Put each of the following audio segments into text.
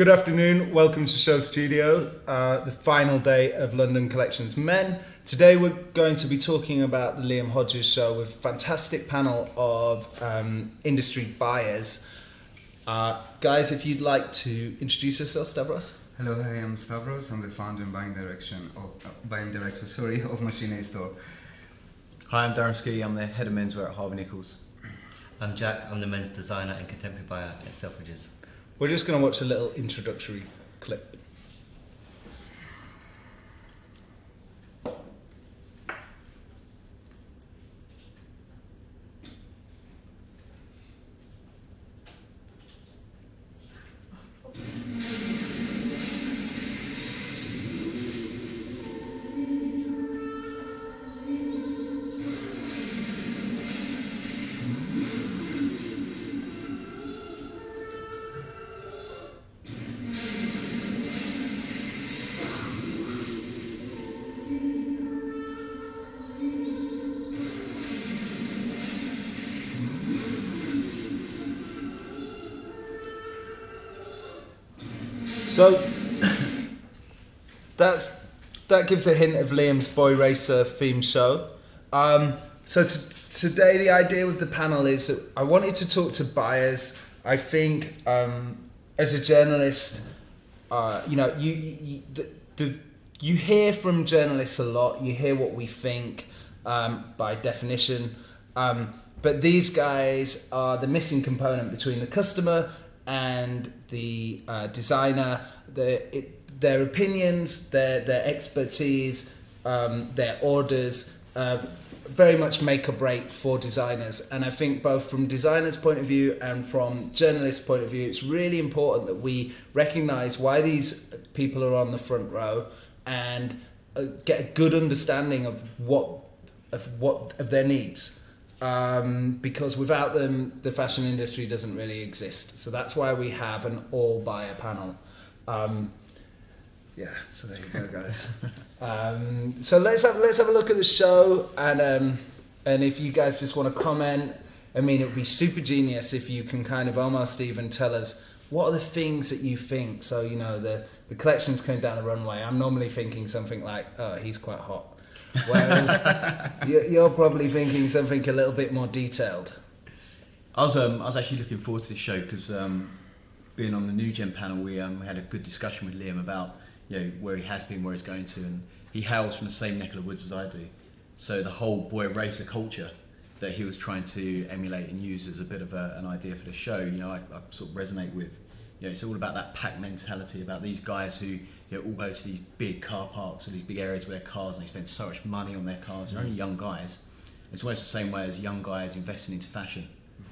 Good afternoon, welcome to SHOWstudio, the final day of London Collections Men. Today we're going to be talking about the Liam Hodges show with a fantastic panel of industry buyers. Guys, if you'd like to introduce yourself, Stavros. Hello, hi, I'm Stavros. I'm the founder and buying director of Machine A Store. Hi, I'm Darren Skey. I'm the head of menswear at Harvey Nichols. I'm Jack. I'm the men's designer and contemporary buyer at Selfridges. We're just going to watch a little introductory clip. So that gives a hint of Liam's Boy Racer themed show. Today the idea with the panel is that I wanted to talk to buyers. I think as a journalist, you hear from journalists a lot. You hear what we think by definition, but these guys are the missing component between the customer and the designer. Their opinions, their expertise, their orders very much make or break for designers. And I think both from designers' point of view and from journalists' point of view, it's really important that we recognise why these people are on the front row and get a good understanding of their needs. Because without them, the fashion industry doesn't really exist. So that's why we have an all-buyer panel. So there you go, guys. So let's have a look at the show, and if you guys just want to comment, I mean, it would be super genius if you can kind of almost even tell us what are the things that you think. So the collection's coming down the runway. I'm normally thinking something like, oh, he's quite hot. Whereas you're probably thinking something a little bit more detailed. I was actually looking forward to this show because being on the New Gen panel, we had a good discussion with Liam about where he has been, where he's going to, and he hails from the same neck of the woods as I do. So the whole boy racer culture that he was trying to emulate and use as a bit of an idea for the show, I sort of resonate with. It's all about that pack mentality, about these guys who all go to these big car parks or these big areas with their cars, and they spend so much money on their cars. They're only young guys. It's almost the same way as young guys investing into fashion.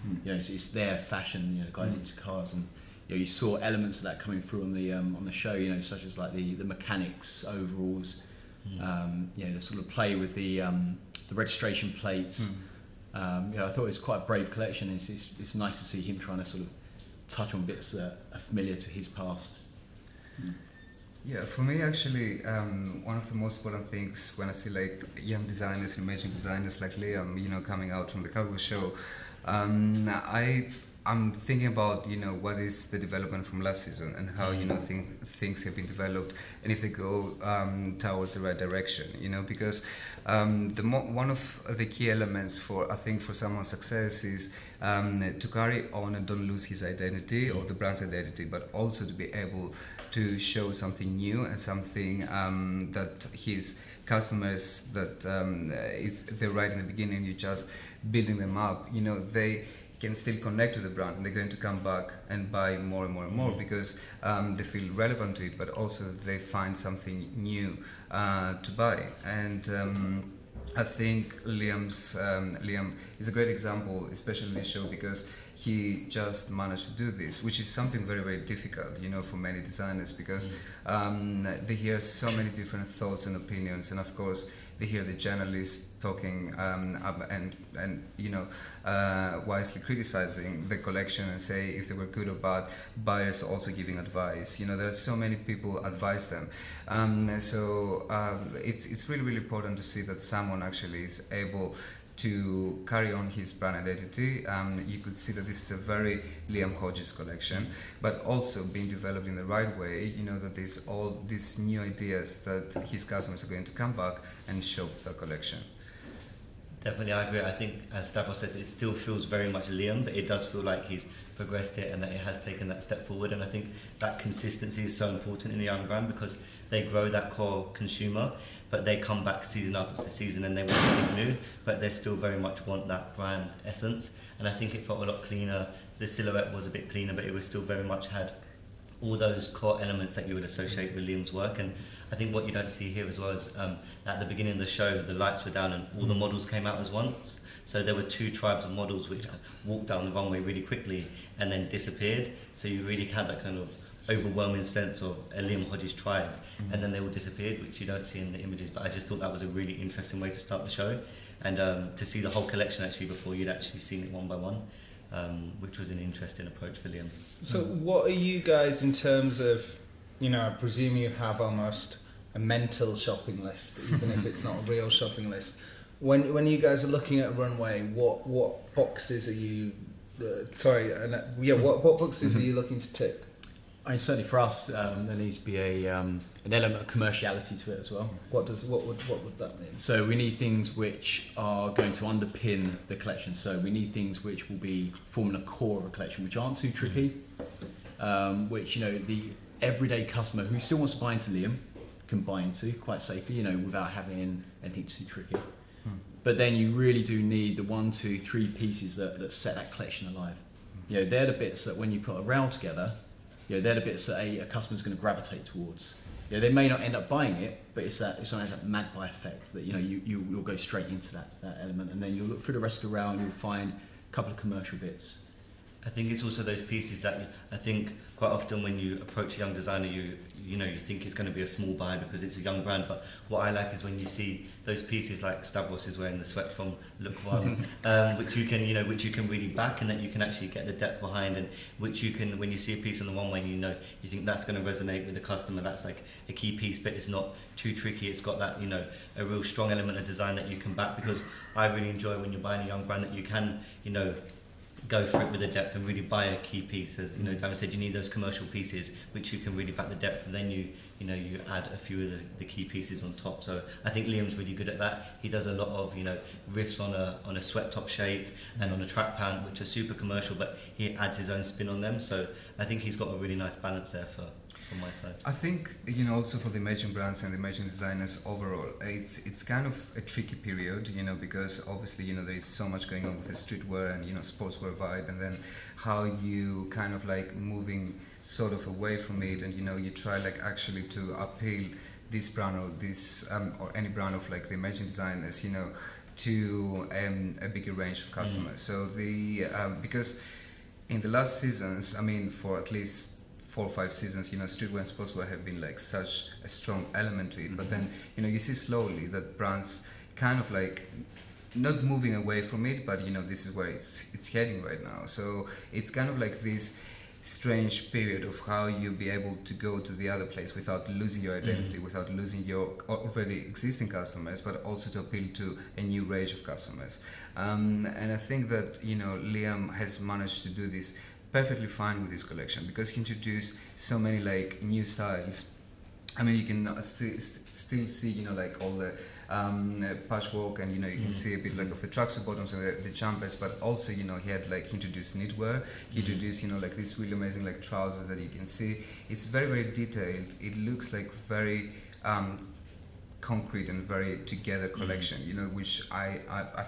Mm-hmm. It's their fashion. The guys into cars, and you saw elements of that coming through on the show. Such as like the mechanics overalls. The sort of play with the registration plates. I thought it was quite a brave collection. It's nice to see him trying to sort of touch on bits that are familiar to his past. Yeah, for me actually, one of the most important things when I see like young designers, emerging designers like Liam, coming out from the Cowboy show, I'm thinking about what is the development from last season and how things have been developed, and if they go towards the right direction. Because one of the key elements for someone's success is to carry on and don't lose his identity or the brand's identity, but also to be able to show something new and something that his customers they're right in the beginning. You're just building them up. They can still connect to the brand, and they're going to come back and buy more and more and more because they feel relevant to it, but also they find something new to buy. And I think Liam is a great example, especially in this show, because he just managed to do this, which is something very, very difficult, for many designers, because they hear so many different thoughts and opinions, and of course they hear the journalists talking and wisely criticizing the collection and say if they were good or bad. Buyers also giving advice. There are so many people advise them. It's really, really important to see that someone actually is able to carry on his brand identity. You could see that this is a very Liam Hodges collection, but also being developed in the right way, that there's all these new ideas that his customers are going to come back and shop the collection. Definitely, I agree. I think, as Stavros says, it still feels very much Liam, but it does feel like he's progressed it and that it has taken that step forward. And I think that consistency is so important in a young brand because they grow that core consumer, but they come back season after season and they want something new, but they still very much want that brand essence. And I think it felt a lot cleaner. The silhouette was a bit cleaner, but it was still very much had all those core elements that you would associate with Liam's work. And I think what you don't see here as well is at the beginning of the show, the lights were down and all the models came out as once. So there were 2 tribes of models which walked down the runway really quickly and then disappeared. So you really had that kind of overwhelming sense of a Liam Hodges tribe, and then they all disappeared, which you don't see in the images. But I just thought that was a really interesting way to start the show, and to see the whole collection actually before you'd actually seen it one by one, which was an interesting approach for Liam. So what are you guys in terms of, I presume you have almost a mental shopping list, even if it's not a real shopping list. When you guys are looking at a runway, what boxes are you, what boxes are you looking to tick? I mean, certainly for us, there needs to be an element of commerciality to it as well. What would that mean? So we need things which are going to underpin the collection. So we need things which will be forming a core of a collection, which aren't too tricky, which the everyday customer who still wants to buy into Liam can buy into quite safely, without having anything too tricky. But then you really do need the 1, 2, 3 pieces that set that collection alive. They're the bits that when you put a rail together, they're the bits that a customer's going to gravitate towards. They may not end up buying it, but it's not that magpie effect that you'll go straight into that element, and then you'll look through the rest of the rail and you'll find a couple of commercial bits. I think it's also those pieces that I think quite often when you approach a young designer, you think it's going to be a small buy because it's a young brand. But what I like is when you see those pieces like Stavros is wearing the sweat from Look One, which you can really back, and that you can actually get the depth behind, and which you can, when you see a piece on the runway, you think that's going to resonate with the customer. That's like a key piece, but it's not too tricky. It's got that a real strong element of design that you can back, because I really enjoy when you're buying a young brand that you can go for it with the depth and really buy a key piece. As Darren said, you need those commercial pieces which you can really back the depth, and then you add a few of the key pieces on top. So I think Liam's really good at that. He does a lot of riffs on a sweat top shape and on a track pant, which are super commercial, but he adds his own spin on them. So I think he's got a really nice balance there from my side. I think also for the emerging brands and the emerging designers overall, it's kind of a tricky period, because obviously there is so much going on with the streetwear and sportswear vibe, and then how you kind of like moving sort of away from it, and you try like actually to appeal this brand or this or any brand of like the emerging designers, to a bigger range of customers. So because in the last seasons, I mean, for at least 4 or 5 seasons, streetwear and sportswear have been like such a strong element to it. But then, you see slowly that brands kind of like not moving away from it, but this is where it's heading right now. So it's kind of like this strange period of how you be able to go to the other place without losing your identity, without losing your already existing customers, but also to appeal to a new range of customers. And I think that Liam has managed to do this perfectly fine with this collection, because he introduced so many like new styles. I mean, you can still see like all the patchwork, and you can see a bit like of the tracksuit bottoms and the jumpers, but also he had like introduced knitwear. He introduced like these really amazing like trousers that you can see. It's very, very detailed. It looks like very concrete and very together collection, which I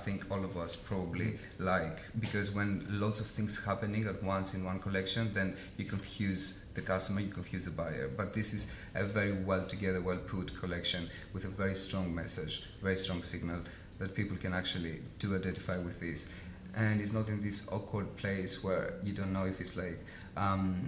think all of us probably like, because when lots of things happening at once in one collection, then you confuse the customer, you confuse the buyer. But this is a very well together, well put collection with a very strong message, very strong signal that people can actually do identify with this. And it's not in this awkward place where you don't know if it's like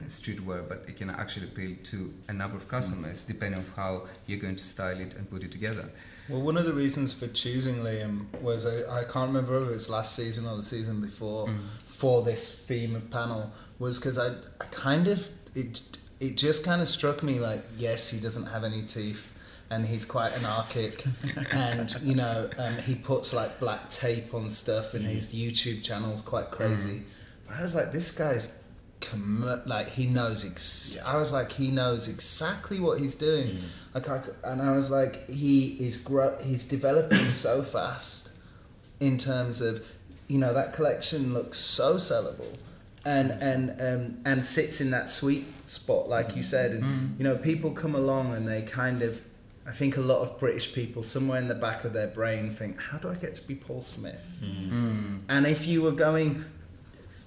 streetwear, but it can actually appeal to a number of customers depending on how you're going to style it and put it together. Well, one of the reasons for choosing Liam was I can't remember if it was last season or the season before for this theme of panel, was because I kind of it just kind of struck me like, yes, he doesn't have any teeth, and he's quite anarchic, and he puts like black tape on stuff, and his YouTube channel's quite crazy. But I was like, this guy's he knows. I was like, he knows exactly what he's doing. And I was like, he's developing so fast in terms of, that collection looks so sellable. And sits in that sweet spot, like you said, and people come along and they kind of, I think a lot of British people somewhere in the back of their brain think, how do I get to be Paul Smith? And if you were going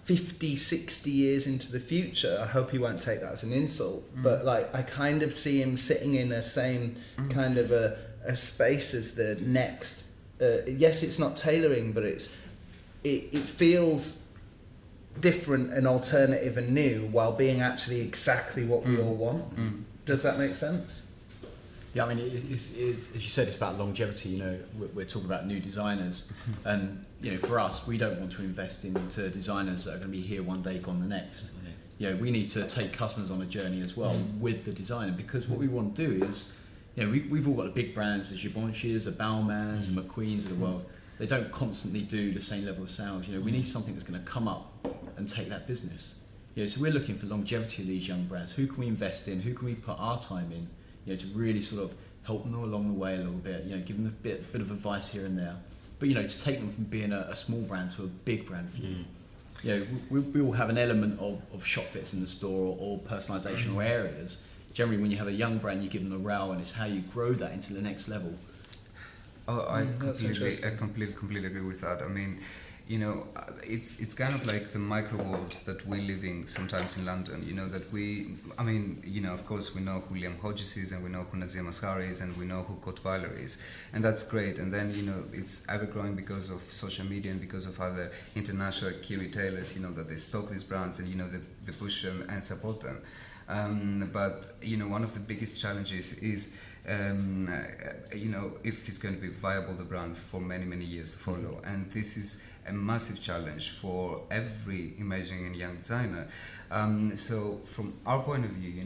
50, 60 years into the future, I hope he won't take that as an insult, but like I kind of see him sitting in the same kind of a space as the next. Yes, it's not tailoring, but it feels different and alternative and new while being actually exactly what we all want. Does that make sense? Yeah, I mean, it's as you said, it's about longevity. We're talking about new designers, and for us, we don't want to invest into designers that are going to be here one day, gone the next. We need to take customers on a journey as well with the designer, because what we want to do is, we've all got the big brands, the Givenchy's, the Balmains, the McQueen's of the world. They don't constantly do the same level of sales. We need something that's going to come up and take that business. So we're looking for longevity of these young brands. Who can we invest in? Who can we put our time in? To really sort of help them along the way a little bit. Give them a bit of advice here and there. But to take them from being a small brand to a big brand for you. We all have an element of shop fits in the store or personalisation or areas. Generally, when you have a young brand, you give them a row, and it's how you grow that into the next level. Oh, I completely agree with that. I mean, it's kind of like the micro world that we're living sometimes in London. Of course we know who Liam Hodges is, and we know who Nazir Masari is, and we know who Côte Valer is, and that's great. And then it's ever growing because of social media and because of other international key retailers. That they stock these brands and that they push them and support them. But one of the biggest challenges is if it's going to be viable, the brand for many years to follow, and this is a massive challenge for every emerging and young designer. So from our point of view,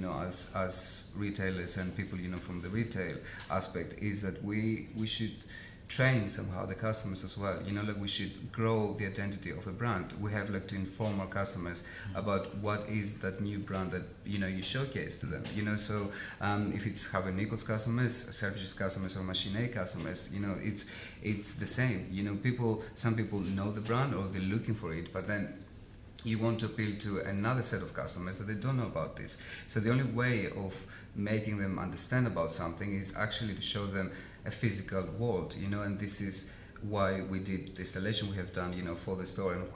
as retailers and people, from the retail aspect, is that we should train somehow the customers as well. We should grow the identity of a brand. We have to inform our customers about what is that new brand that you showcase to them. So if it's Harvey Nichols customers, Selfridges customers, or Machine A customers, it's the same. Some people know the brand or they're looking for it, but then you want to appeal to another set of customers that they don't know about this. So the only way of making them understand about something is actually to show them a physical world, and this is why we did the installation we have done, for the store, and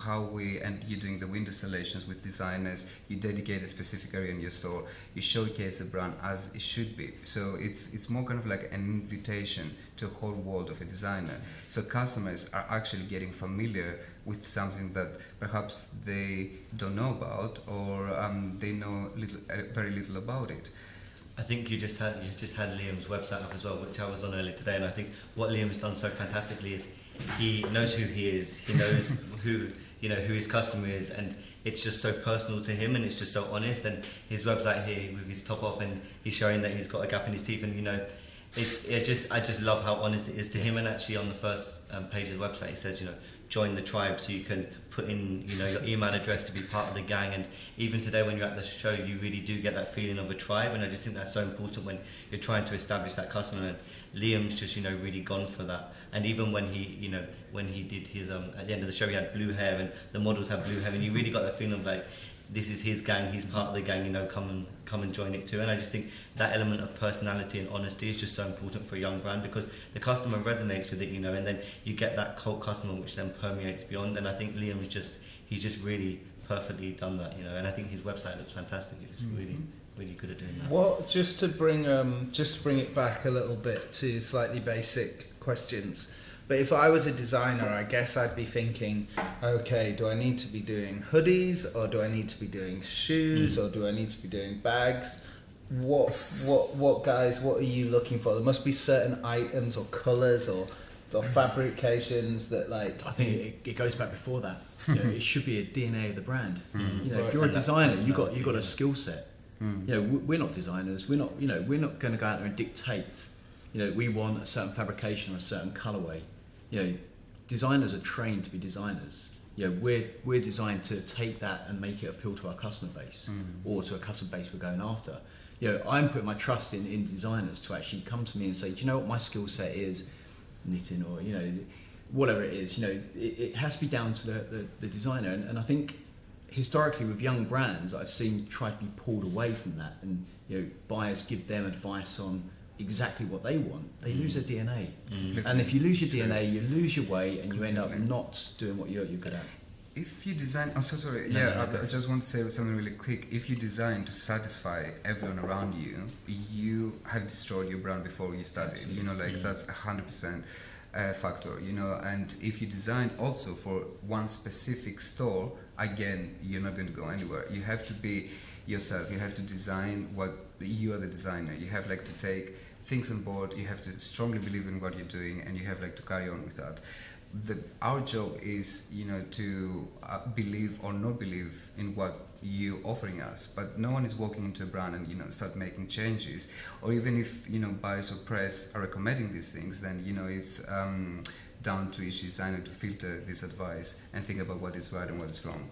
you're doing the window installations with designers. You dedicate a specific area in your store. You showcase the brand as it should be. So it's more kind of like an invitation to a whole world of a designer. So customers are actually getting familiar with something that perhaps they don't know about, or they know very little about it. I think you just had Liam's website up as well, which I was on earlier today, and I think what Liam's done so fantastically is he knows who he is, he knows who his customer is, and it's just so personal to him, and it's just so honest. And his website here with his top off, and he's showing that he's got a gap in his teeth, and I just love how honest it is to him. And actually on the first page of the website it says join the tribe, so you can put in your email address to be part of the gang. And even today when you're at the show, you really do get that feeling of a tribe, and I just think that's so important when you're trying to establish that customer. And Liam's just really gone for that. And even when he did his at the end of the show, he had blue hair and the models had blue hair, and you really got that feeling of like, this is his gang, he's part of the gang, come and join it too. And I just think that element of personality and honesty is just so important for a young brand, because the customer resonates with it, and then you get that cult customer which then permeates beyond. And I think Liam's he's just really perfectly done that, and I think his website looks fantastic. It's really good at doing that. What, just to bring it back a little bit to slightly basic questions. But if I was a designer, I guess I'd be thinking, okay, do I need to be doing hoodies, or do I need to be doing shoes, or do I need to be doing bags? What guys, what are you looking for? There must be certain items or colours or fabrications that I think it goes back before that. It should be a DNA of the brand. If you're a designer, you got a skill set. We're not designers. We're not going to go out there and dictate you know, we want a certain fabrication or a certain colourway. You know, designers are trained to be designers. You know, we're designed to take that and make it appeal to our customer base or to a customer base we're going after. You know, I'm putting my trust in designers to actually come to me and say, do you know what my skill set is? Knitting, or, you know, whatever it is. You know, it has to be down to the designer. And I think historically with young brands, I've seen try to be pulled away from that, and, you know, buyers give them advice on exactly what they want. They lose their DNA. And if you lose your DNA, you lose your way, and you end up not doing what you're good at. If you design, I'm so sorry. I just want to say something really quick. If you design to satisfy everyone around you, you have destroyed your brand before you started. You know, like that's 100% factor. You know, and if you design also for one specific store, again, you're not going to go anywhere. You have to be yourself. You have to design what you are the designer. You have like to take things on board. You have to strongly believe in what you're doing, and you have like to carry on with that. Our job is, you know, to believe or not believe in what you're offering us, but no one is walking into a brand and, you know, start making changes. Or even if, you know, buyers or press are recommending these things, then, you know, it's down to each designer to filter this advice and think about what is right and what is wrong.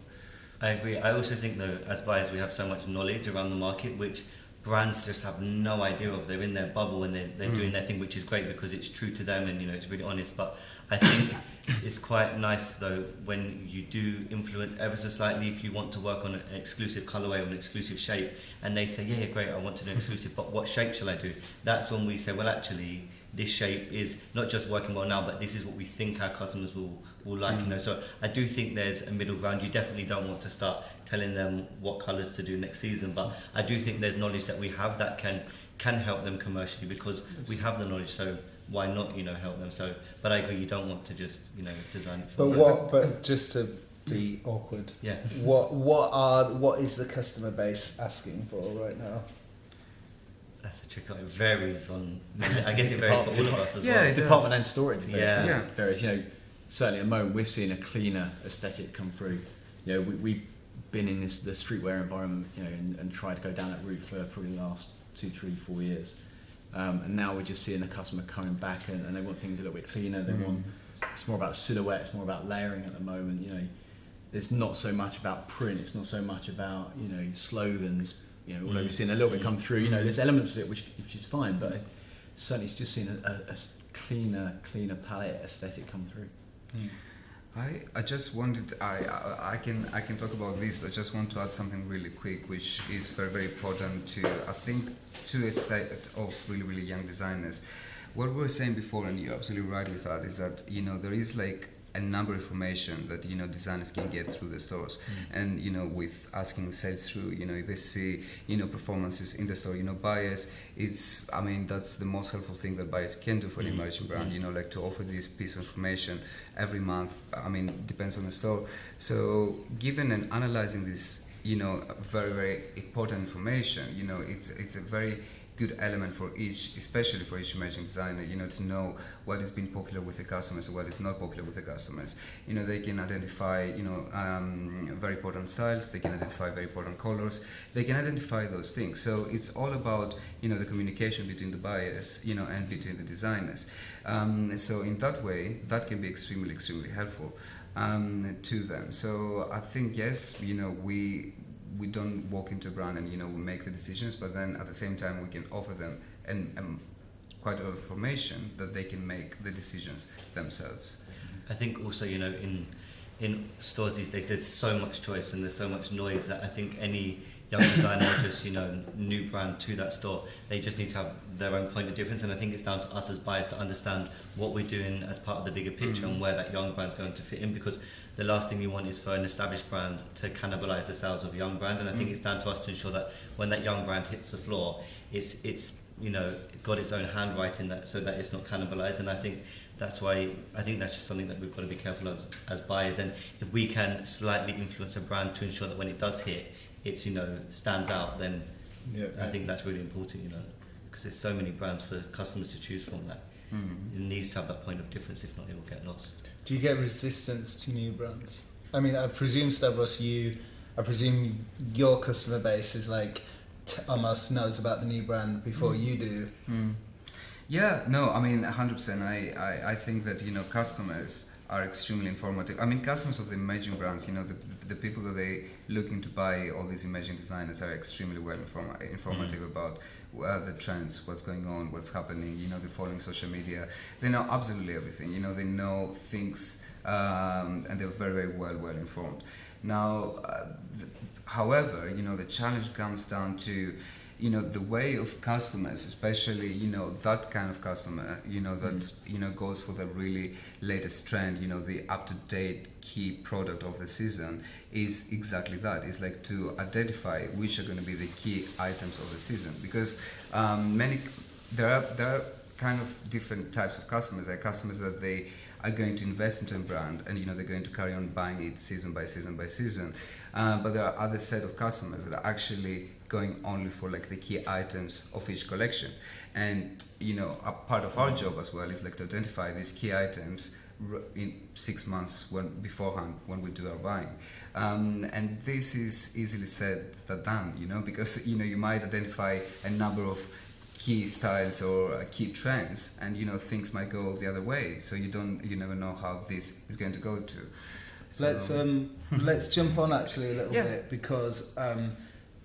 I agree. I also think, though, as buyers, we have so much knowledge around the market, which brands just have no idea of. They're in their bubble and they're doing their thing, which is great because it's true to them and, you know, it's really honest. But I think it's quite nice, though, when you do influence ever so slightly, if you want to work on an exclusive colorway or an exclusive shape, and they say, yeah, great, I want to do an exclusive, but what shape shall I do? That's when we say, well, actually, this shape is not just working well now, but this is what we think our customers will like, you know. So I do think there's a middle ground. You definitely don't want to start telling them what colours to do next season, but I do think there's knowledge that we have that can help them commercially, because we have the knowledge, so why not, you know, help them? So, but I agree, you don't want to just, you know, design it for them. But just to be awkward, yeah. What is the customer base asking for right now? That's a trick. It varies on. I guess it varies for all of us as well. Department and store it. Yeah. Varies. You know, certainly at the moment we're seeing a cleaner aesthetic come through. You know, we've been in the streetwear environment, you know, and tried to go down that route for probably the last 2, 3, 4 years. And now we're just seeing the customer coming back, and they want things a little bit cleaner. They want, it's more about silhouette, it's more about layering at the moment. You know, it's not so much about print. It's not so much about, you know, slogans. You know, although we've seen a little bit come through, you know, there's elements of it which is fine, but certainly it's just seen a cleaner palette aesthetic come through. I just wanted, I can talk about this, but I just want to add something really quick, which is very, very important to, I think, to a set of really, really young designers. What we were saying before, and you're absolutely right with that, is that, you know, there is like a number of information that, you know, designers can get through the stores. And, you know, with asking sales through, you know, if they see, you know, performances in the store, you know, buyers, it's, I mean, that's the most helpful thing that buyers can do for an emerging brand, you know, like to offer this piece of information every month. I mean, depends on the store. So given and analyzing this, you know, very, very important information, you know, it's a very good element for each, especially for each emerging designer, you know, to know what has been popular with the customers and what is not popular with the customers. You know, they can identify, you know, very important styles, they can identify very important colors, they can identify those things. So it's all about, you know, the communication between the buyers, you know, and between the designers. So in that way, that can be extremely, extremely helpful to them. So I think, yes, you know, we don't walk into a brand and, you know, we make the decisions, but then at the same time we can offer them and quite a lot of information that they can make the decisions themselves. I think also, you know, in stores these days there's so much choice and there's so much noise that I think any young designer or just, you know, new brand to that store, they just need to have their own point of difference. And I think it's down to us as buyers to understand what we're doing as part of the bigger picture and where that young brand's going to fit in, because the last thing you want is for an established brand to cannibalize the sales of a young brand. And I think it's down to us to ensure that when that young brand hits the floor, it's you know, got its own handwriting that so that it's not cannibalized. And I think that's why, I think that's just something that we've got to be careful as buyers. And if we can slightly influence a brand to ensure that when it does hit, it's, you know, stands out, then I think that's really important, you know, because there's so many brands for customers to choose from that it needs to have that point of difference. If not, it will get lost. Do you get resistance to new brands? I mean, I presume, Stavros, I presume your customer base is like almost knows about the new brand before you do. Yeah, no, I mean 100%. I think that customers are extremely informative. I mean, customers of the emerging brands, the people that they looking to buy all these emerging designers are extremely well informative about the trends, what's going on, what's happening. They're following social media. They know absolutely everything. They know things, and they're very, very well informed. Now, however, the challenge comes down to the way of customers, especially that kind of customer, that goes for the really latest trend, the up-to-date key product of the season, is exactly that. It's like to identify which are going to be the key items of the season, because there are kind of different types of customers. There are customers that they are going to invest into a brand, and they're going to carry on buying it season by season by season. But there are other set of customers that are actually going only for like the key items of each collection. And a part of our job as well is like to identify these key items in 6 months beforehand when we do our buying. And this is easily said than done, because you might identify a number of key styles or key trends, and things might go the other way, so you never know how this is going to go to. So, let's jump on actually a little bit, because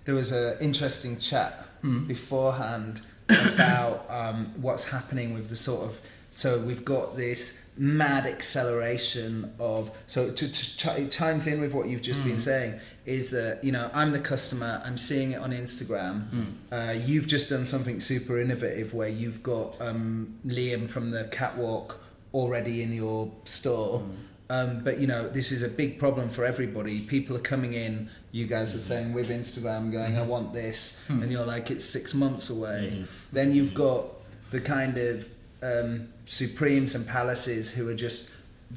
there was an interesting chat beforehand about what's happening with the sort of, so we've got this mad acceleration of, so it chimes in with what you've just been saying, is that I'm the customer, I'm seeing it on Instagram. You've just done something super innovative where you've got Liam from the catwalk already in your store. But this is a big problem for everybody. People are coming in, you guys are saying with Instagram, going, I want this, and you're like, it's 6 months away. Then you've got the kind of Supremes and Palaces who are just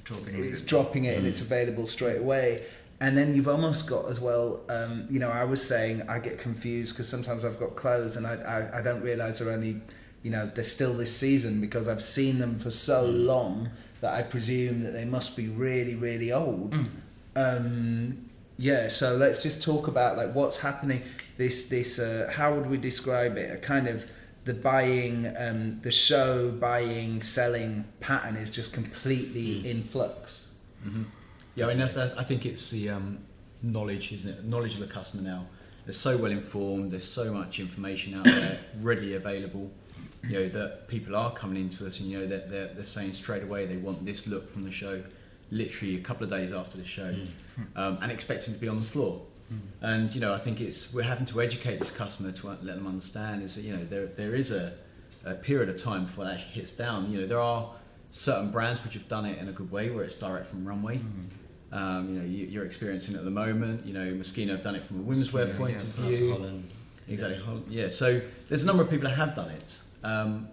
dropping it and it's available straight away. And then you've almost got as well, I was saying I get confused because sometimes I've got clothes and I don't realise they're only, they're still this season, because I've seen them for so long that I presume that they must be really, really old. So let's just talk about like what's happening. This how would we describe it? A kind of the buying, the show buying, selling pattern is just completely in flux. Yeah, I mean I think it's the knowledge, isn't it? Knowledge of the customer now. They're so well informed. There's so much information out there, readily available. That people are coming into us, and they're saying straight away they want this look from the show, literally a couple of days after the show, and expecting to be on the floor. And I think we're having to educate this customer to let them understand is that there is a period of time before that actually hits down. There are certain brands which have done it in a good way where it's direct from runway. You're experiencing it at the moment. Moschino have done it from a women's wear point of view. Holland. Exactly. Yeah. So there's a number of people that have done it, and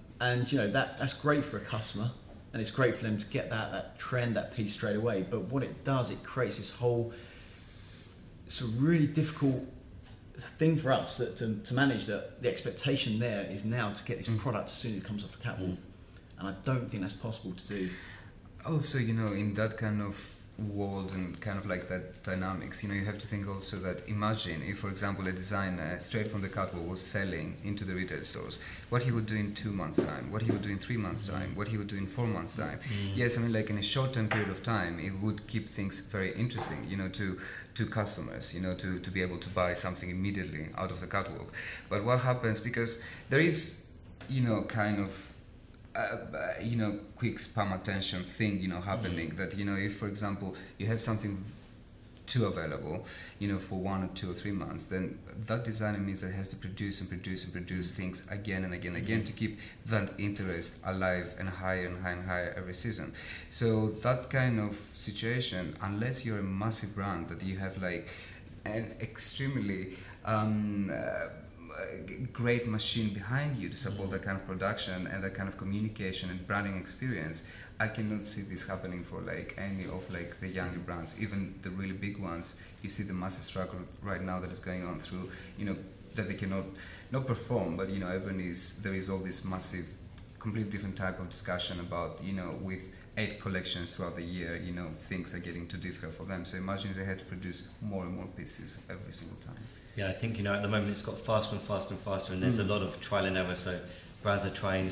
that's great for a customer, and it's great for them to get that trend, that piece straight away. But what it does, it creates this whole, it's a really difficult thing for us to manage. That the expectation there is now to get this product as soon as it comes off the catwalk, and I don't think that's possible to do. Also, in that kind of world and kind of like that dynamics, you have to think also that imagine if, for example, a designer straight from the catwalk was selling into the retail stores, what he would do in 2 months' time, what he would do in 3 months' time, what he would do in 4 months' time. Yes, I mean, like in a short-term period of time, it would keep things very interesting, to customers, to be able to buy something immediately out of the catwalk. But what happens, because there is, kind of quick spam attention thing, happening, that, if, for example, you have something too available, for 1 or 2 or 3 months, then that designer means that it has to produce and produce and produce things again and again and again to keep that interest alive and higher and higher and higher every season. So that kind of situation, unless you're a massive brand that you have like an extremely great machine behind you to support that kind of production and that kind of communication and branding experience, I cannot see this happening for like any of like the younger brands, even the really big ones. You see the massive struggle right now that is going on through, that they cannot not perform, but there is all this massive, completely different type of discussion about, with 8 collections throughout the year, things are getting too difficult for them. So imagine if they had to produce more and more pieces every single time. Yeah, I think, at the moment it's got faster and faster and faster, and there's a lot of trial and error. So brands are trying,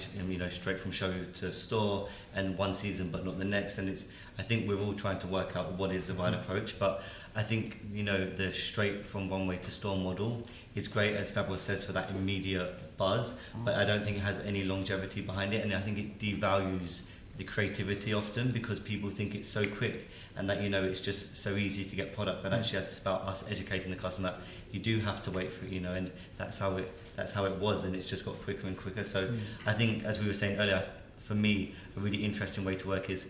straight from show to store and one season but not the next, and I think we're all trying to work out what is the right approach. But I think the straight from runway to store model is great, as Stavros says, for that immediate buzz, but I don't think it has any longevity behind it, and I think it devalues the creativity often because people think it's so quick and that it's just so easy to get product, but actually it's about us educating the customer that you do have to wait for it, and that's how it was, and it's just got quicker and quicker. So I think, as we were saying earlier, for me a really interesting way to work is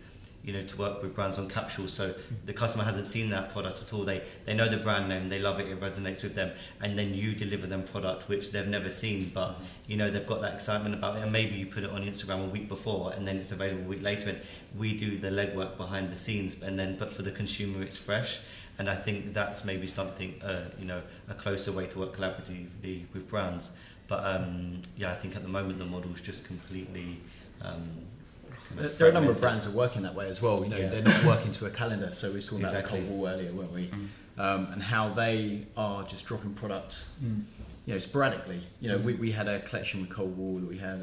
to work with brands on capsules, so the customer hasn't seen that product at all, they know the brand name, they love it, it resonates with them, and then you deliver them product which they've never seen, but they've got that excitement about it, and maybe you put it on Instagram a week before and then it's available a week later, and we do the legwork behind the scenes, but for the consumer it's fresh. And I think that's maybe something a closer way to work collaboratively with brands. But I think at the moment the model's just completely there are a number of brands that are working that way as well. They're not working to a calendar. So we were talking about Cold Wall earlier, weren't we? And how they are just dropping products, sporadically. We had a collection with Cold Wall that we had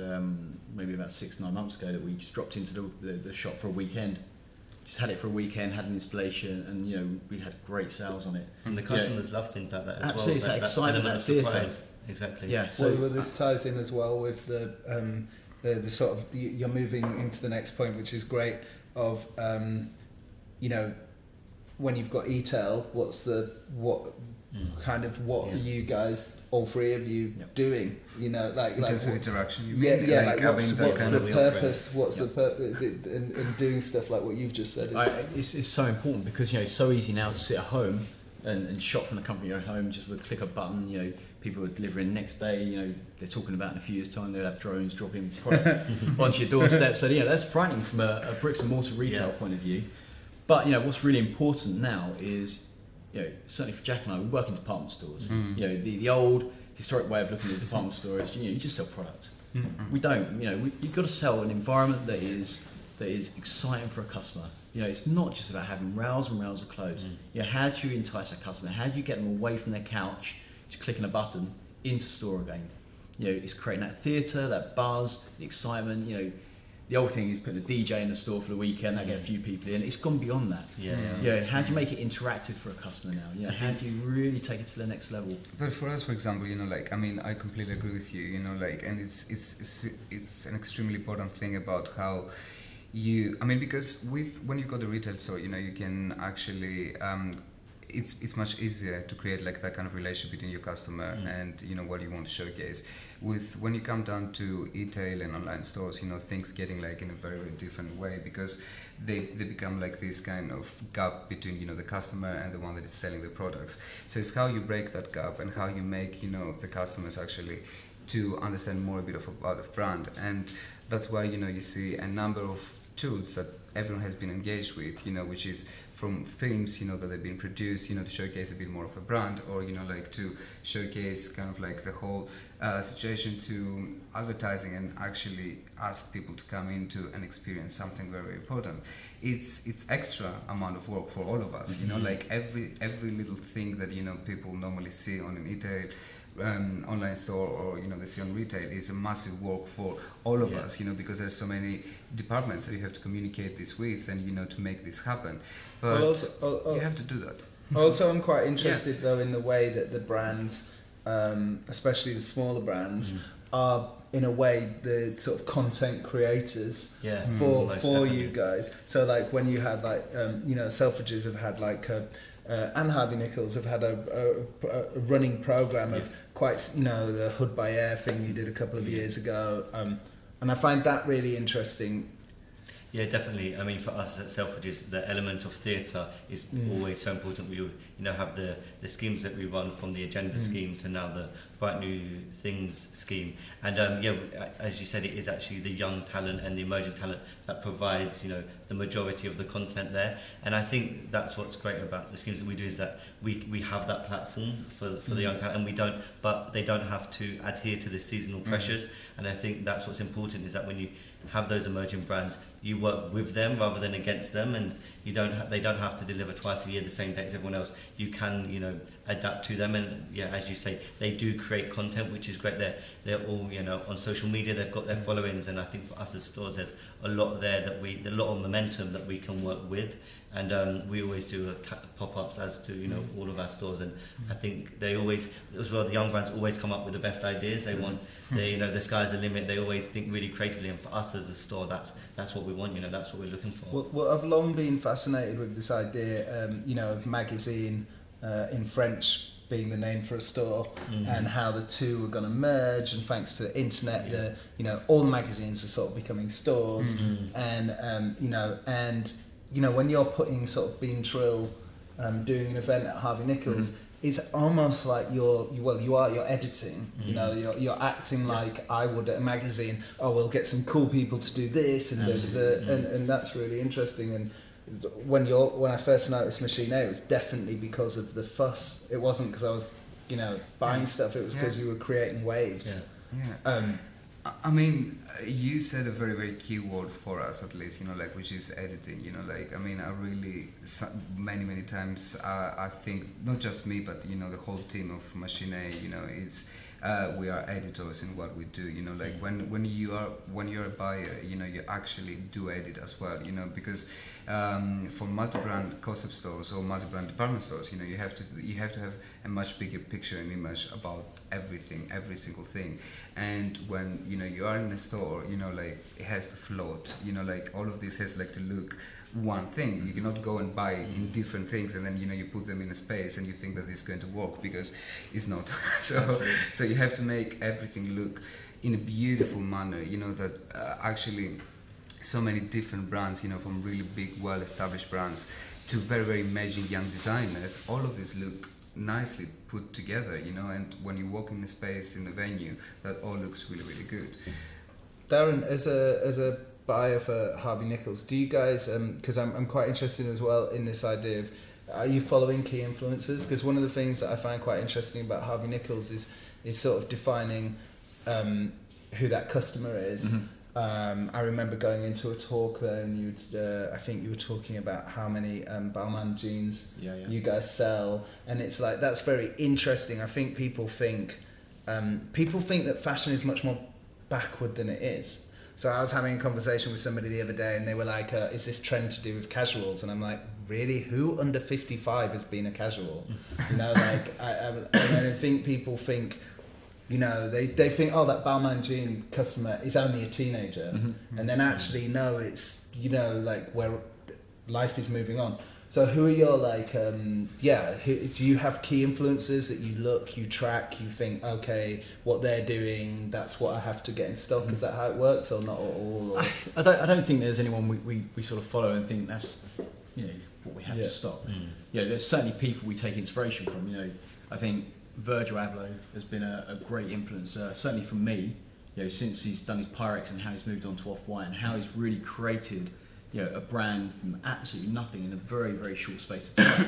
maybe about 6-9 months ago that we just dropped into the shop for a weekend. Just had it for a weekend, had an installation, and we had great sales on it. And the customers love things like that as absolutely, well. It's that excitement, that theatre. Exactly. Yeah. So this ties in as well with the sort of you're moving into the next point, which is great. Of when you've got e-tail, what are you guys, all three of you, doing? In terms of interaction, you mean? Like what's having the purpose? What's the purpose in doing stuff like what you've just said? It's so important because it's so easy now to sit at home and shop from the comfort of your own home just with a click of a button. People are delivering next day. They're talking about in a few years' time they'll have drones dropping products onto your doorstep. So that's frightening from a bricks and mortar retail point of view. But what's really important now is, certainly for Jack and I, we work in department stores. The old historic way of looking at a department store is you just sell products. We don't. You've got to sell an environment that is exciting for a customer. It's not just about having rails and rails of clothes. How do you entice a customer? How do you get them away from their couch, just clicking a button, into store again? It's creating that theatre, that buzz, the excitement. The old thing is putting a DJ in the store for the weekend, that get a few people in. It's gone beyond that. How do you make it interactive for a customer now? How do you really take it to the next level? But for us, for example, I completely agree with you. And it's an extremely important thing about how because when you go to retail store, you can actually. It's much easier to create like that kind of relationship between your customer and what you want to showcase. When you come down to e-tail and online stores, things getting like in a very, very different way because they become like this kind of gap between the customer and the one that is selling the products. So it's how you break that gap and how you make the customers actually to understand more a bit about the brand, and that's why you see a number of tools that everyone has been engaged with, which is from films, that they've been produced, to showcase a bit more of a brand, or to showcase kind of like the whole situation, to advertising and actually ask people to come into and experience something very, very important. It's extra amount of work for all of us, like every little thing that people normally see on an e-tail online store or they see on retail is a massive work for all of us, because there's so many departments that you have to communicate this with and to make this happen, but you have to do that. Also, I'm quite interested though in the way that the brands, especially the smaller brands, are in a way the sort of content creators for you guys. So like when you had like Selfridges have had like and Harvey Nichols have had a running program of quite the Hood by Air thing you did a couple of years ago, and I find that really interesting. Yeah, definitely. I mean, for us at Selfridges, the element of theatre is always so important. We have the schemes that we run, from the agenda scheme to now the Bright New Things scheme. And as you said, it is actually the young talent and the emerging talent that provides the majority of the content there. And I think that's what's great about the schemes that we do, is that we have that platform for the young talent, and they don't have to adhere to the seasonal pressures. And I think that's what's important, is that when you have those emerging brands, you work with them rather than against them, and they don't have to deliver twice a year the same day as everyone else. You can, you know, adapt to them, and yeah, as you say, they do create content, which is great. They're all, you know, on social media. They've got their followings, and I think for us as stores, there's a lot there a lot of momentum that we can work with. And we always do pop-ups, as do, you know, all of our stores. And I think they always, as well, the young brands always come up with the best ideas. They want, you know, the sky's the limit. They always think really creatively. And for us as a store, that's what we want. You know, that's what we're looking for. Well, I've long been fascinated with this idea, you know, of magazine in French being the name for a store, and how the two are going to merge. And thanks to the internet, you know, all the magazines are sort of becoming stores, and you know, when you're putting sort of Bean Trill, doing an event at Harvey Nichols, it's almost like you're editing. You know, you're acting like I would at a magazine. Oh, we'll get some cool people to do this, and and that's really interesting. And when I first noticed Machine A, it was definitely because of the fuss. It wasn't because I was, you know, buying stuff. It was because you were creating waves. I mean, you said a very, very key word for us, at least, you know, like, which is editing, you know, like, I mean, I really, many times, I think, not just me, but, you know, the whole team of Machine A, you know, we are editors in what we do, you know, like, when you're a buyer, you know, you actually do edit as well, you know, because for multi-brand concept stores or multi-brand department stores, you know, you have to have a much bigger picture and image about everything, every single thing. And when, you know, you are in a store, you know, like, it has to float, you know, like, all of this has like to look one thing. You cannot go and buy in different things and then, you know, you put them in a space and you think that it's going to work, because it's not. So you have to make everything look in a beautiful manner, you know, that actually so many different brands, you know, from really big, well-established brands to very, very emerging young designers, all of this look nicely put together, you know, and when you walk in the space, in the venue, that all looks really, really good. Darren, as a buyer for Harvey Nichols, do you guys, because I'm quite interested as well in this idea of, are you following key influencers? Because one of the things that I find quite interesting about Harvey Nichols is sort of defining who that customer is. I remember going into a talk there, and I think you were talking about how many Balmain jeans you guys sell, and it's like, that's very interesting. I think people think that fashion is much more backward than it is. So I was having a conversation with somebody the other day, and they were like, is this trend to do with casuals? And I'm like, really? Who under 55 has been a casual? You know, like, I think people think, you know, they think, oh, that Balmain jean customer is only a teenager. And then actually, no, it's, you know, like, where life is moving on. So who are your, like, do you have key influencers that you track, you think, okay, what they're doing, that's what I have to get in stock? Is that how it works, or not at all? Or? I don't think there's anyone we sort of follow and think that's, you know, what we have to stock. You know, there's certainly people we take inspiration from. You know, I think Virgil Abloh has been a great influencer, certainly for me, you know, since he's done his Pyrex and how he's moved on to Off-White and how he's really created, you know, a brand from absolutely nothing in a very, very short space of time.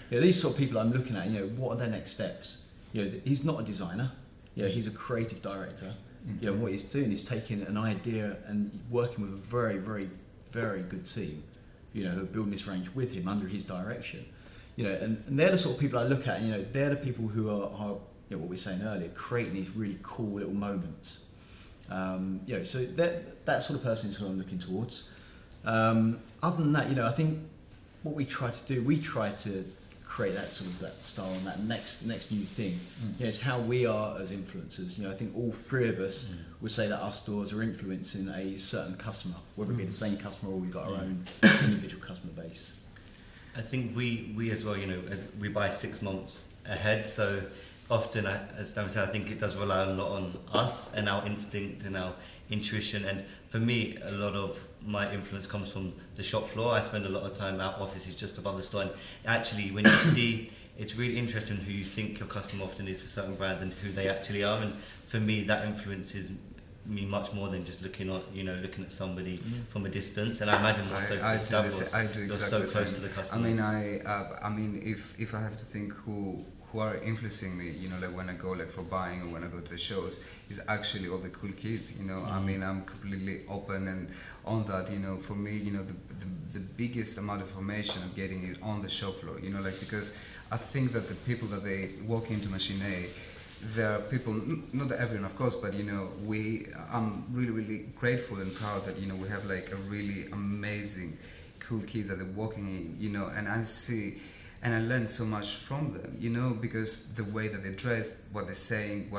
You know, these sort of people I'm looking at, you know, what are their next steps? You know, he's not a designer, you know, he's a creative director. You know, what he's doing is taking an idea and working with a very, very, very good team, you know, who are building this range with him under his direction. You know, and they're the sort of people I look at, and, you know, they're the people who are you know, what we were saying earlier, creating these really cool little moments. You know, so that sort of person is who I'm looking towards. Other than that, you know, I think what we try to do, we try to create that sort of that style and that next new thing. You know, it's how we are as influencers. You know, I think all three of us would say that our stores are influencing a certain customer, whether it be the same customer or we've got our own individual customer base. I think we as well, you know, as we buy 6 months ahead, so often, as Darren said, I think it does rely a lot on us and our instinct and our intuition. And for me, a lot of my influence comes from the shop floor. I spend a lot of time, our office is just above the store, and actually when you see, it's really interesting who you think your customer often is for certain brands and who they actually are. And for me, that influences me much more than just looking at somebody from a distance. And I imagine also for Stavros, I do exactly you're so close to the customers. I mean, if I have to think who who are influencing me, you know, like when I go like for buying or when I go to the shows, is actually all the cool kids, you know. I mean, I'm completely open and on that, you know. For me, you know, the biggest amount of information I'm getting is on the show floor, you know, like, because I think that the people that they walk into Machine A, there are people, not everyone of course, but you know, I'm really, really grateful and proud that, you know, we have like a really amazing, cool kids that are walking in, you know, and I see, and I learn so much from them, you know, because the way that they dress, what they're saying,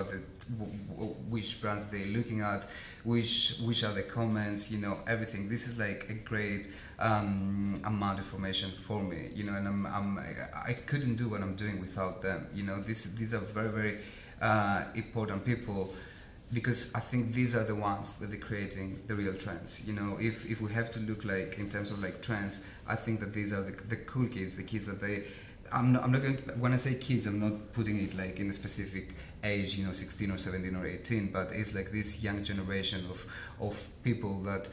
which brands they're looking at, which are the comments, you know, everything. This is like a great amount of information for me, you know, and I couldn't do what I'm doing without them, you know. These are very, very important people, because I think these are the ones that are creating the real trends. You know, if we have to look like in terms of like trends, I think that these are the cool kids, the kids that they. I'm not going to, when I say kids, I'm not putting it like in a specific age, you know, 16 or 17 or 18, but it's like this young generation of people that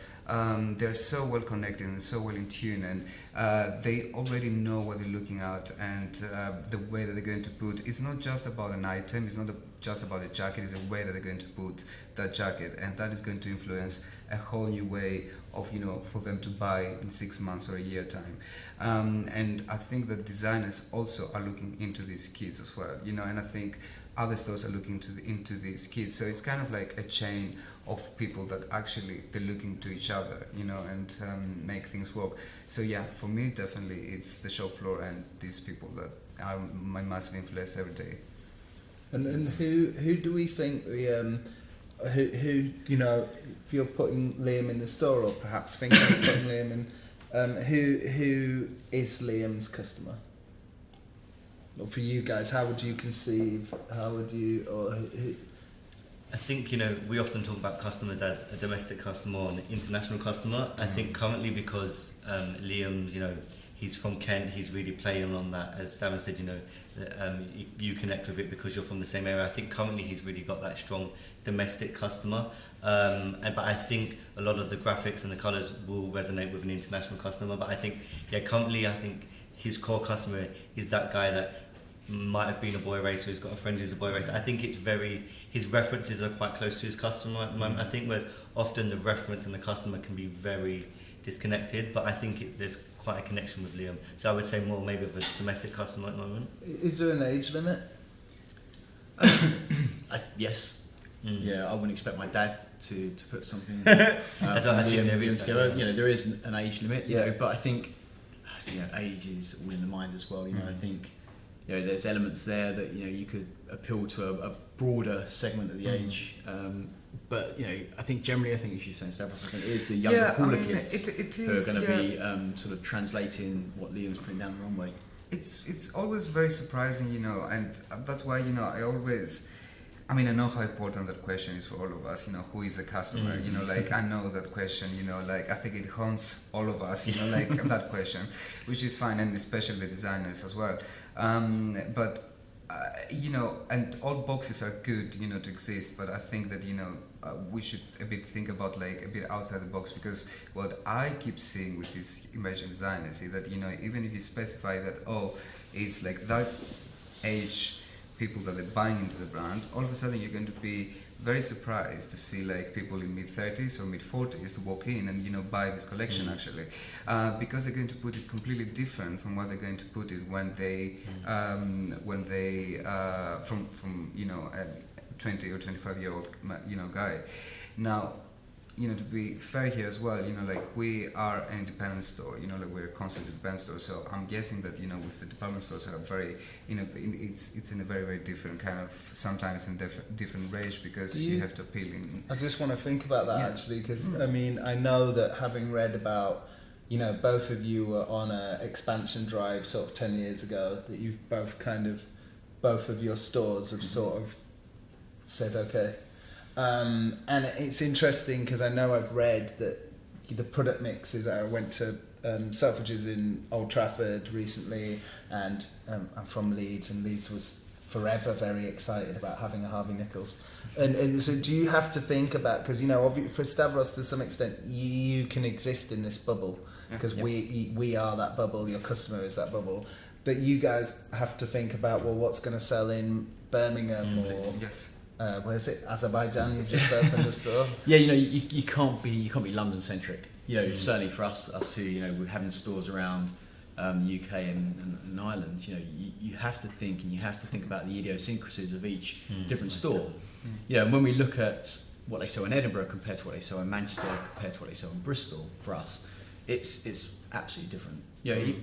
they're so well connected and so well in tune, and they already know what they're looking at, and the way that they're going to put. It's not just about an item, it's not just about a jacket, it's a way that they're going to put that jacket, and that is going to influence a whole new way of, you know, for them to buy in 6 months or a year time. And I think that designers also are looking into these kids as well, you know, and I think other stores are looking into these kids. So it's kind of like a chain of people that actually they're looking to each other, you know, and make things work. So yeah, for me, definitely it's the show floor and these people that are my massive influence every day. And who do we think who you know, if you're putting Liam in the store, or perhaps thinking of putting Liam in, who is Liam's customer? Or for you guys, how would you conceive? How would you, or who? I think, you know, we often talk about customers as a domestic customer or an international customer. I think currently, because Liam's, you know, he's from Kent, he's really playing on that, as Darren said, you know, you connect with it because you're from the same area. I think currently he's really got that strong domestic customer, but I think a lot of the graphics and the colours will resonate with an international customer. But I think, yeah, currently I think his core customer is that guy that might have been a boy racer, who's got a friend who's a boy racer. I think it's his references are quite close to his customer at the moment. I think whereas often the reference and the customer can be very disconnected, but I think there's quite a connection with Liam. So I would say more maybe of a domestic customer at the moment. Is there an age limit? Yes. Yeah, I wouldn't expect my dad to put something. That's what I think there is. Together. You know, there is an age limit. You know, but I think, you know, age is all in the mind as well. You know, I think, you know, there's elements there that, you know, you could appeal to a broader segment of the age. But, you know, I think generally, I think as you say, Stavros, I think it is the younger, cooler kids who are going to be sort of translating what Liam's putting down the runway. It's always very surprising, you know, and that's why, you know, I mean, I know how important that question is for all of us, you know, who is the customer, you know, like, I know that question, you know, like, I think it haunts all of us, you know, like, that question, which is fine, and especially the designers as well. But, you know, and all boxes are good, you know, to exist, but I think that, you know, we should a bit think about, like, a bit outside the box, because what I keep seeing with these emerging designers is that, you know, even if you specify that, oh, it's like that age people that are buying into the brand, all of a sudden you're going to be very surprised to see like people in mid-30s or mid-40s to walk in and, you know, buy this collection actually, because they're going to put it completely different from what they're going to put it when they from you know, a 20 or 25-year-old, you know, guy. Now, you know, to be fair here as well, you know, like, we are an independent store, you know, like, we're a concept independent store, so I'm guessing that, you know, with the department stores are very, you know, it's in a very, very different kind of, sometimes in different range, because you have to appeal in. I just want to think about that actually, because I mean, I know that having read about, you know, both of you were on a expansion drive sort of 10 years ago, that you've both kind of, both of your stores have sort of said, okay. And it's interesting because I know I've read that the product mixes. I went to Selfridges in Old Trafford recently, and I'm from Leeds, and Leeds was forever very excited about having a Harvey Nichols. And so do you have to think about, because, you know, for Stavros, to some extent, you can exist in this bubble, because we are that bubble, your customer is that bubble. but you guys have to think about, well, what's going to sell in Birmingham or Yes. where is it? Azerbaijan. You've just opened the store. Yeah, you can't be London centric. Certainly for us who we're having stores around the UK and Ireland. You have to think, and you have to think about the idiosyncrasies of each different store. And when we look at what they sell in Edinburgh compared to what they sell in Manchester compared to what they sell in Bristol, for us, it's absolutely different.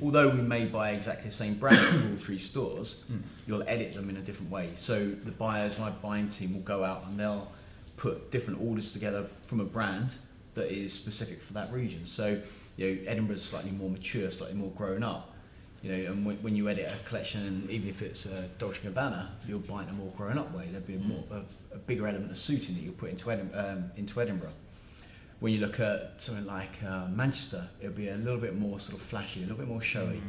Although we may buy exactly the same brand for all three stores, you'll edit them in a different way. So the buyers, my buying team, will go out and they'll put different orders together from a brand that is specific for that region. So Edinburgh's slightly more mature, slightly more grown up. And when you edit a collection, and even if it's a Dolce & Gabbana, you'll buy it in a more grown up way. There'll be a bigger element of suiting that you'll put into Edinburgh. When you look at something like Manchester, it'll be a little bit more sort of flashy, a little bit more showy.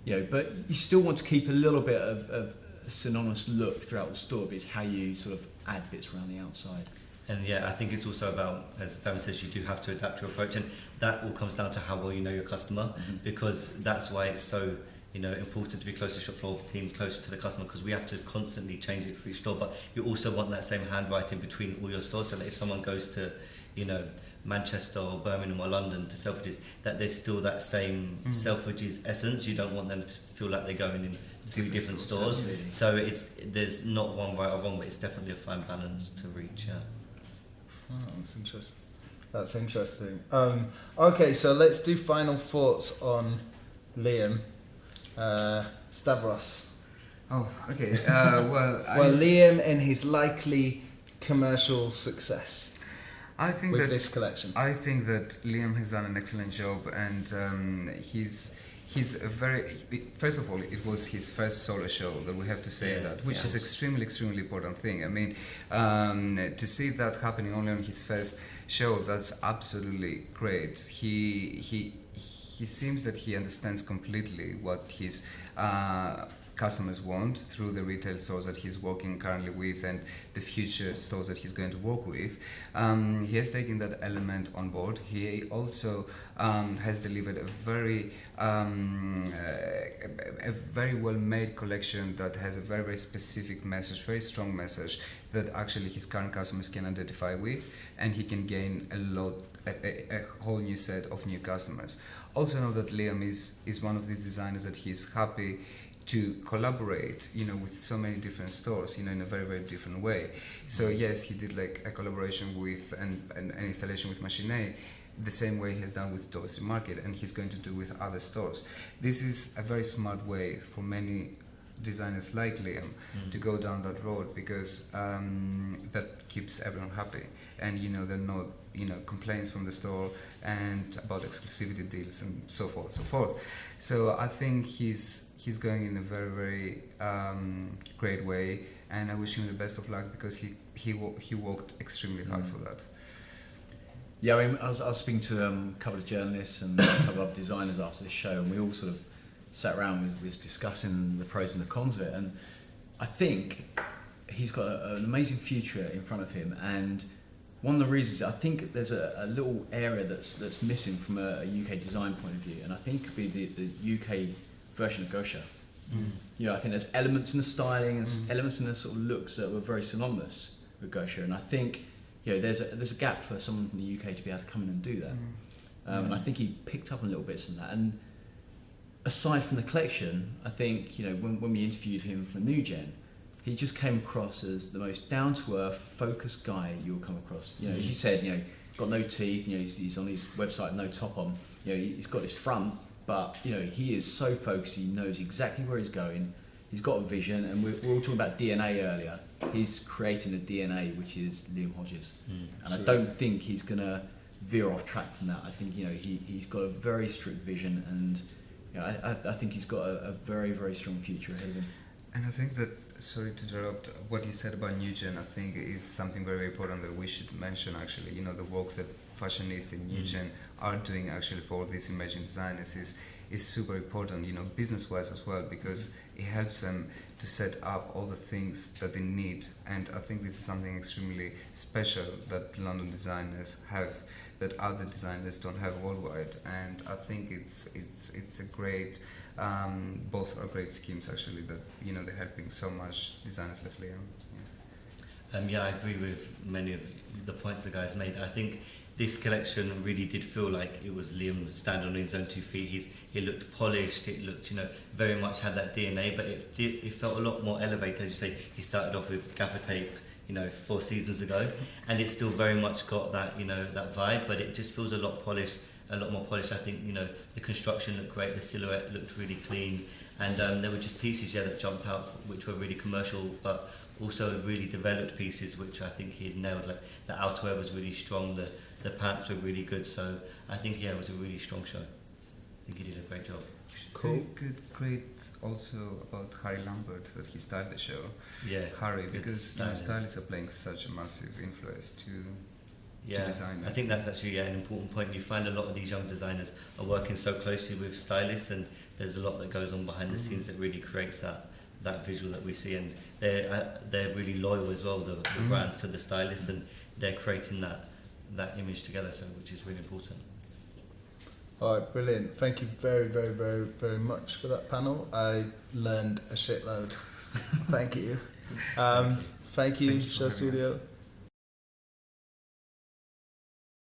But you still want to keep a little bit of a synonymous look throughout the store, but it's how you sort of add bits around the outside. And I think it's also about, as Darren says, you do have to adapt your approach, and that all comes down to how well you know your customer, because that's why it's so important to be close to shop floor team, close to the customer, because we have to constantly change it for each store. But you also want that same handwriting between all your stores, so that if someone goes to Manchester or Birmingham or London to Selfridges, that there's still that same Selfridges essence. You don't want them to feel like they're going in three different stores. Absolutely. So there's not one right or wrong, but it's definitely a fine balance to reach. Oh, that's interesting. Okay, so let's do final thoughts on Liam. Stavros. Oh, okay. Liam and his likely commercial success I think with that this collection. I think that Liam has done an excellent job, and he's a very. First of all, it was his first solo show, that we have to say that, which is extremely important thing. I mean, to see that happening only on his first show, that's absolutely great. He seems that he understands completely what his customers want through the retail stores that he's working currently with and the future stores that he's going to work with. He has taken that element on board. He also has delivered a very well made collection that has a very specific message, very strong message that actually his current customers can identify with, and he can gain a whole new set of new customers. Also know that Liam is one of these designers that he's happy to collaborate, with so many different stores, in a very different way. So yes, he did like a collaboration with an installation with Machine A, the same way he has done with Dorsey Market, and he's going to do with other stores. This is a very smart way for many designers like Liam to go down that road, because that keeps everyone happy, and there are no complaints from the store and about exclusivity deals and so forth. So I think he's going in a very great way, and I wish him the best of luck, because he worked extremely hard for that. Yeah, I mean, I was speaking to a couple of journalists and a couple of designers after the show, and we all sort of sat around and was discussing the pros and the cons of it. And I think he's got an amazing future in front of him. And one of the reasons, I think there's a little area that's missing from a UK design point of view, and I think it could be the UK version of Gosha. I think there's elements in the styling and elements in the sort of looks that were very synonymous with Gosha, and I think there's a gap for someone from the UK to be able to come in and do that. And I think he picked up on little bits in that. And aside from the collection, I think when we interviewed him for New Gen, he just came across as the most down-to-earth, focused guy you'll come across. As you said, got no teeth. He's on his website, no top on. He's got his front, but he is so focused. He knows exactly where he's going. He's got a vision, and we're all talking about DNA earlier. He's creating a DNA which is Liam Hodges, and I don't think he's gonna veer off track from that. I think he's got a very strict vision, and I think he's got a very strong future ahead of him. And I think that, sorry to interrupt, what you said about New Gen, I think is something very important that we should mention actually. The work that Fashionistas in New Gen are doing actually for these emerging designers is super important, you know, business-wise as well, because it helps them to set up all the things that they need. And I think this is something extremely special that London designers have that other designers don't have worldwide. And I think it's a great, both are great schemes actually, that, you know, they're helping so much designers like Liam. Yeah, I agree with many of the points the guys made. I think this collection really did feel like it was Liam standing on his own 2 feet. It looked polished, it looked, you know, very much had that DNA, but it felt a lot more elevated. As you say, he started off with gaffer tape, you know, 4 seasons ago, and it still very much got that, you know, that vibe, but it just feels a lot more polished. I think, you know, the construction looked great, the silhouette looked really clean, and there were just pieces that jumped out, which were really commercial, but also really developed pieces, which I think he had nailed. Like the outerwear was really strong, the pants were really good, so I think, it was a really strong show. I think he did a great job. Cool. Great also about Harry Lambert, that he styled the show. Yeah, Harry, because you know, stylists are playing such a massive influence to designers. I think that's actually an important point. You find a lot of these young designers are working so closely with stylists, and there's a lot that goes on behind the scenes that really creates that visual that we see, and they're really loyal as well, the brands, to the stylists, and they're creating that image together, so which is really important. All right, brilliant. Thank you very, very, very, very much for that panel. I learned a shitload. Thank you. Thank you, SHOWstudio.